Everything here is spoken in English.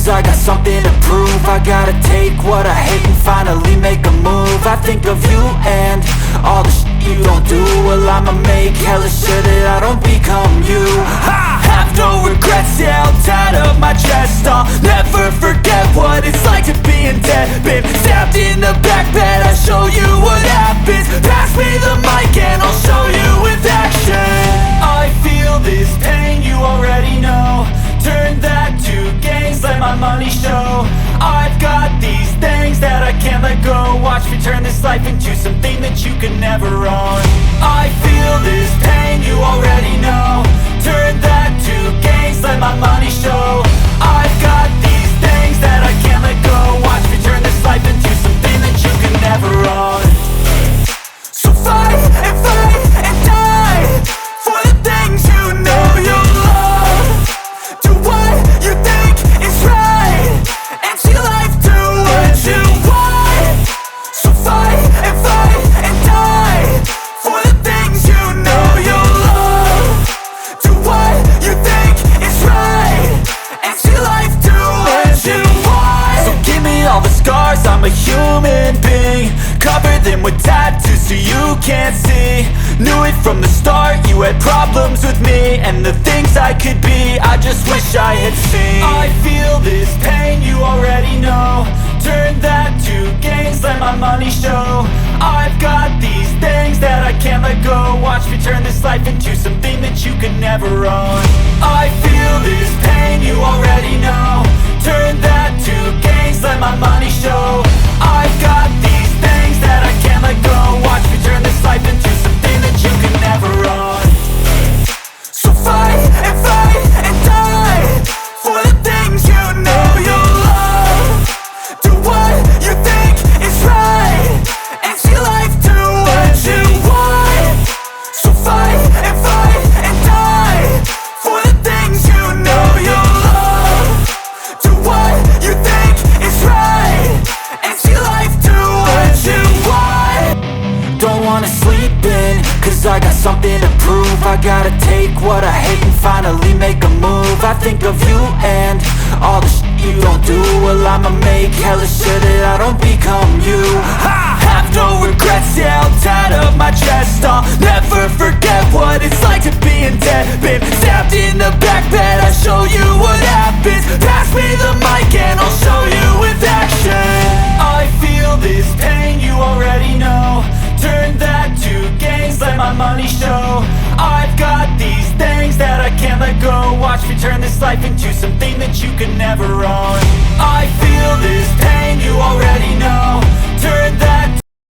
cause I got something to prove. I gotta take what I hate and finally make a move. I think of you and all the shit you don't do. Well, I'ma make hella sure that I don't become you. I have no regrets, yeah, I'll tie up my chest. I'll never forget what it's like to be in debt. Been stabbed in the back bed, I'll show you what happens. Pass me the mic and I'll show you with action. I feel this pain, you already know. Turn that to gains, let my money show. I've got these things that I can't let go. Watch me turn this life into something that you can never own. I feel this pain, you already know. Turn that to gains, let my money show. I've got these things that I can't let go. Watch me turn this life into something that you can never own. So fight and die for the things you know you love. Do what you think is right and see life do what you want. So fight and die for the things you know you love. Do what you think is right and see life do what you want. So give me all the scars, I'm a human being. Cover them with tattoos so you can't see. Knew it from the start, you had problems with me and the things I could be, I just wish I had seen. I feel this pain, you already know. Turn that to gains, let my money show. I've got these things that I can't let go. Watch me turn this life into something that you can never own. I feel this pain, you already know. Turn that to gains, let my money show. I've got these things that I can't let go. Watch me turn this life into something that you can never own. So fight and die for the things you know you love. Do what you think is right and see life do what you want. So fight and die for the things you know you love. Do what you think is right and see life do what you want. Don't wanna sleep in, cause I got something to prove. I gotta take what I hate and finally make a move. I think of you and all the shit you don't do. Well, I'ma make hella sure that I don't become you. I have no regrets, yeah, I'll tie up my chest. I'll never forget what it's like to be in debt. Been stabbed in the back bed, I'll show you what happens. Pass me the mic and I'll show you with action. I feel this pain, you already know. Turn that to gains, let my money show. I've got these things that I can't let go. Watch me turn this life into something that you can never own. I feel this pain, you already